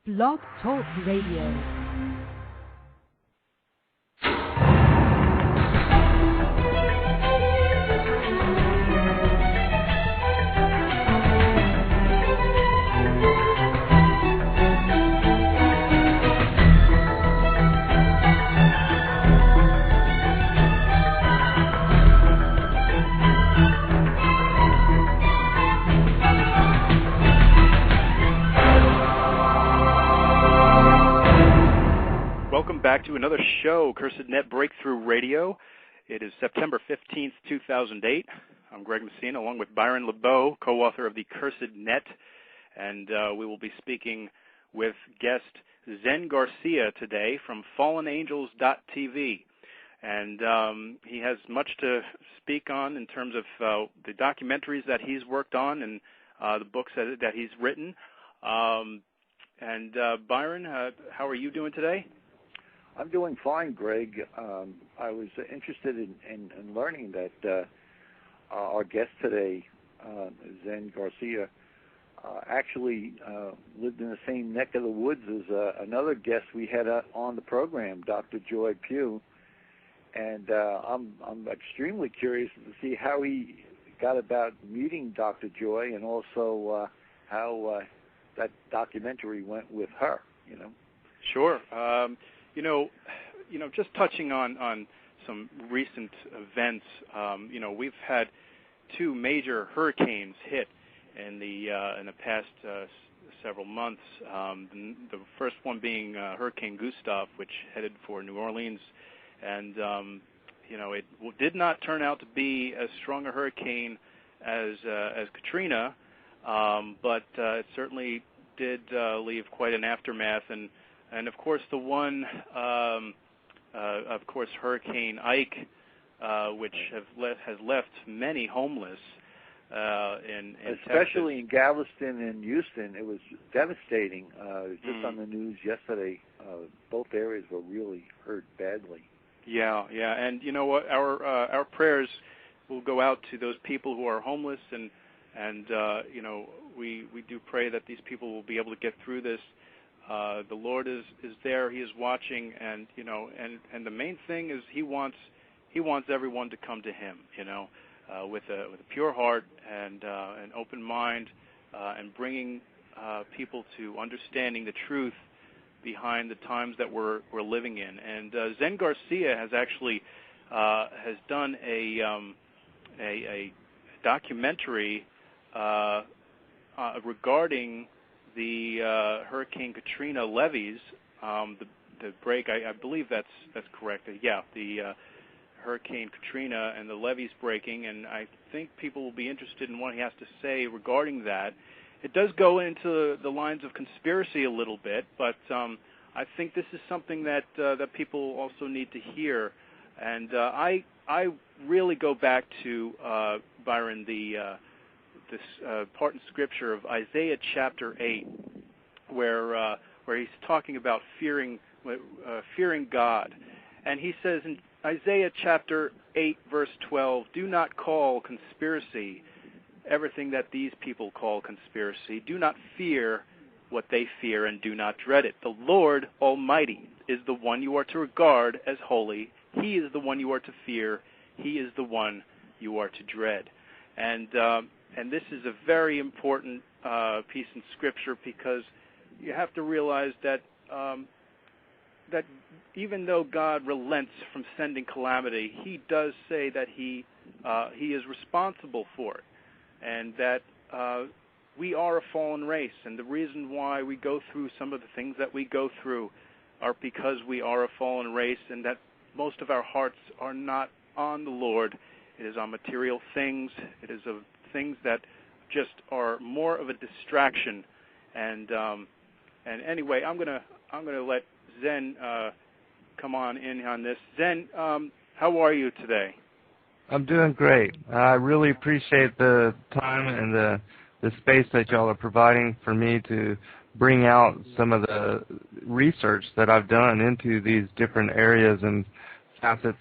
Blog Talk Radio. Welcome back to another show, Cursed Net Breakthrough Radio. It is September 15th, 2008. I'm Greg Messina, along with Byron LeBeau, co-author of the Cursed Net, and we will be speaking with guest Zen Garcia today from FallenAngels.tv. And he has much to speak on in terms of the documentaries that he's worked on and the books that he's written. Byron, how are you doing today? I'm doing fine, Greg. I was interested in learning that our guest today, Zen Garcia, actually lived in the same neck of the woods as another guest we had on the program, Dr. Joy Pugh. And I'm extremely curious to see how he got about meeting Dr. Joy, and also how that documentary went with her. Sure. Just touching on some recent events, we've had two major hurricanes hit in the past several months. The first one being Hurricane Gustav, which headed for New Orleans, and it did not turn out to be as strong a hurricane as Katrina, but it certainly did leave quite an aftermath. And of course, the one, Hurricane Ike, which has left many homeless in especially Texas. In Galveston and Houston. It was devastating. Just on the news yesterday, both areas were really hurt badly. Yeah, and you know what? Our prayers will go out to those people who are homeless, and we do pray that these people will be able to get through this. The Lord is there. He is watching, and the main thing is He wants everyone to come to Him, with a pure heart and an open mind, and bringing people to understanding the truth behind the times that we're living in. And Zen Garcia has actually has done a documentary regarding the Hurricane Katrina levees, the break. I believe that's correct. The Hurricane Katrina and the levees breaking, and I think people will be interested in what he has to say regarding that. It does go into the lines of conspiracy a little bit, but I think this is something that people also need to hear. And I really go back to Byron, this part in Scripture of Isaiah chapter 8, where he's talking about fearing God, and he says in Isaiah chapter 8 verse 12, "Do not call conspiracy everything that these people call conspiracy. Do not fear what they fear, and do not dread it. The Lord Almighty is the one you are to regard as holy. He is the one you are to fear. He is the one you are to dread." And this is a very important piece in Scripture, because you have to realize that that even though God relents from sending calamity, He does say that He is responsible for it, and that we are a fallen race, and the reason why we go through some of the things that we go through are because we are a fallen race, and that most of our hearts are not on the Lord. It is on material things. It is of things that just are more of a distraction. And anyway, I'm gonna let Zen come on in on this. Zen, how are you today? I'm doing great. I really appreciate the time and the space that y'all are providing for me to bring out some of the research that I've done into these different areas and facets,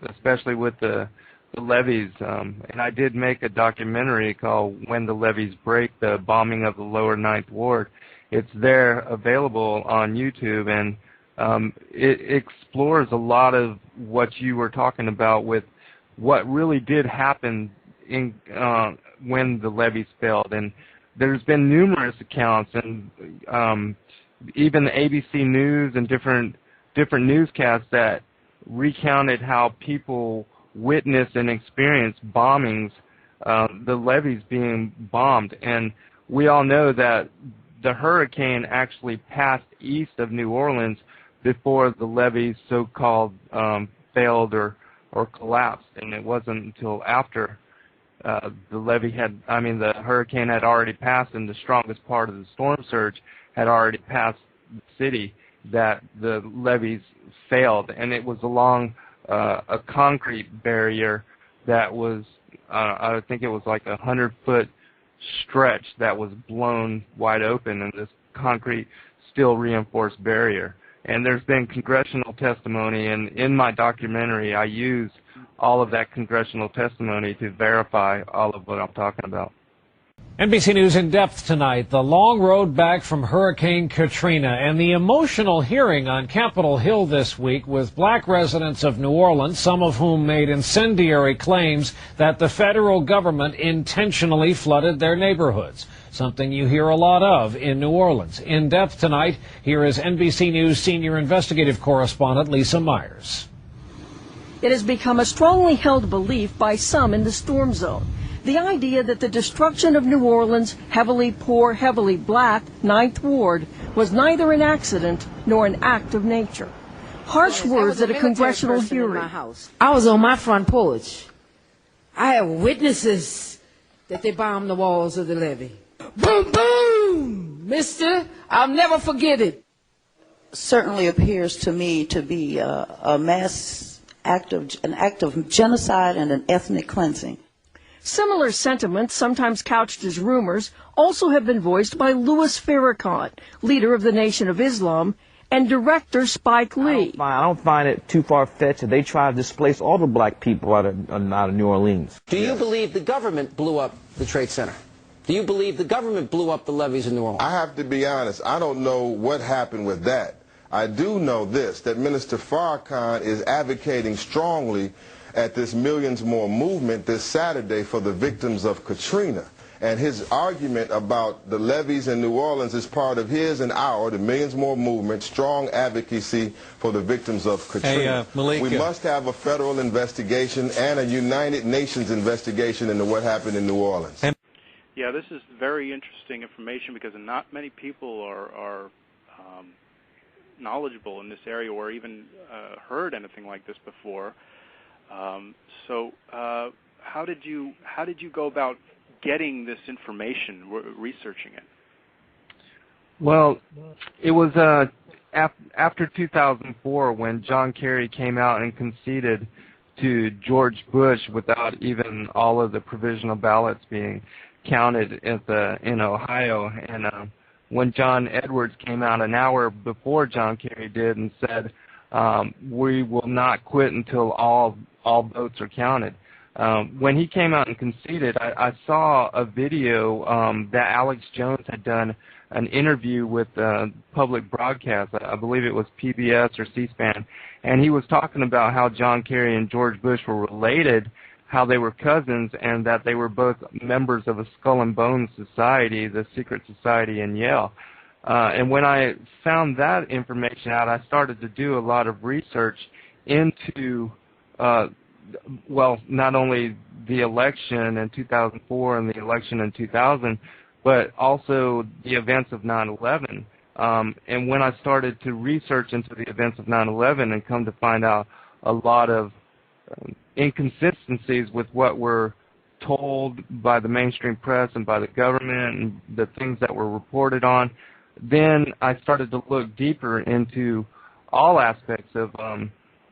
especially with the levees. And I did make a documentary called "When the Levees Break: The Bombing of the Lower Ninth Ward." it's there available on YouTube, and it explores a lot of what you were talking about with what really did happen in when the levees failed. And there's been numerous accounts, and even the ABC News and different newscasts that recounted how people witnessed and experienced bombings, the levees being bombed. And we all know that the hurricane actually passed east of New Orleans before the levees so-called failed or collapsed, and it wasn't until after the hurricane had already passed and the strongest part of the storm surge had already passed the city that the levees failed. And it was along a concrete barrier that was, I think it was like 100-foot stretch that was blown wide open in this concrete steel reinforced barrier. And there's been congressional testimony, and in my documentary I use all of that congressional testimony to verify all of what I'm talking about. NBC News in depth tonight, the long road back from Hurricane Katrina and the emotional hearing on Capitol Hill this week with black residents of New Orleans, some of whom made incendiary claims that the federal government intentionally flooded their neighborhoods, something you hear a lot of in New Orleans. In depth tonight, here is NBC News senior investigative correspondent Lisa Myers. It has become a strongly held belief by some in the storm zone. The idea that the destruction of New Orleans' heavily poor, heavily black 9th Ward was neither an accident nor an act of nature. Harsh words at a congressional hearing. I was on my front porch. I have witnesses that they bombed the walls of the levee. Boom, boom, mister. I'll never forget it. Certainly appears to me to be a mass act of genocide and an ethnic cleansing. Similar sentiments, sometimes couched as rumors, also have been voiced by Louis Farrakhan, leader of the Nation of Islam, and director Spike Lee. I don't find it too far-fetched that they try to displace all the black people out of New Orleans. Do you believe the government blew up the Trade Center? Do you believe the government blew up the levees in New Orleans? I have to be honest, I don't know what happened with that. I do know this, that Minister Farrakhan is advocating strongly at this Millions More movement this Saturday for the victims of Katrina. And his argument about the levees in New Orleans is part of his and our, the Millions More movement, strong advocacy for the victims of Katrina. Malik, we must have a federal investigation and a United Nations investigation into what happened in New Orleans. Yeah, this is very interesting information because not many people are knowledgeable in this area or even heard anything like this before. So how did you go about getting this information, researching it? Well, it was after 2004 when John Kerry came out and conceded to George Bush without even all of the provisional ballots being counted in Ohio. And when John Edwards came out an hour before John Kerry did and said, we will not quit until all votes are counted. When he came out and conceded, I saw a video that Alex Jones had done an interview with public broadcast. I believe it was PBS or C-SPAN, and he was talking about how John Kerry and George Bush were related, how they were cousins, and that they were both members of a Skull and Bones Society, the secret society in Yale. And when I found that information out, I started to do a lot of research into, not only the election in 2004 and the election in 2000, but also the events of 9/11. And when I started to research into the events of 9/11 and come to find out a lot of inconsistencies with what were told by the mainstream press and by the government and the things that were reported on, then I started to look deeper into all aspects of,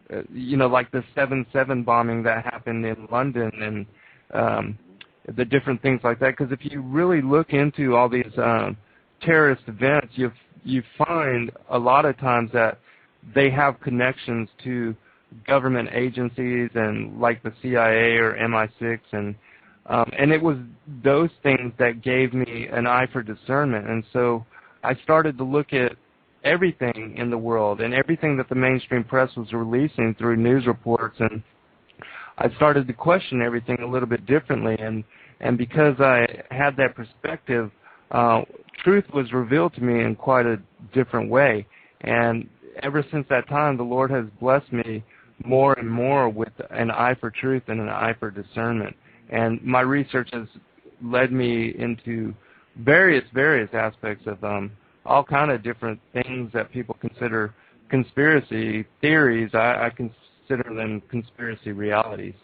like the 7/7 bombing that happened in London and the different things like that. Because if you really look into all these terrorist events, you find a lot of times that they have connections to government agencies and like the CIA or MI6, and it was those things that gave me an eye for discernment. And so I started to look at everything in the world and everything that the mainstream press was releasing through news reports, and I started to question everything a little bit differently. And because I had that perspective, truth was revealed to me in quite a different way. And ever since that time, the Lord has blessed me more and more with an eye for truth and an eye for discernment. And my research has led me into various aspects of all kind of different things that people consider conspiracy theories. I consider them conspiracy realities.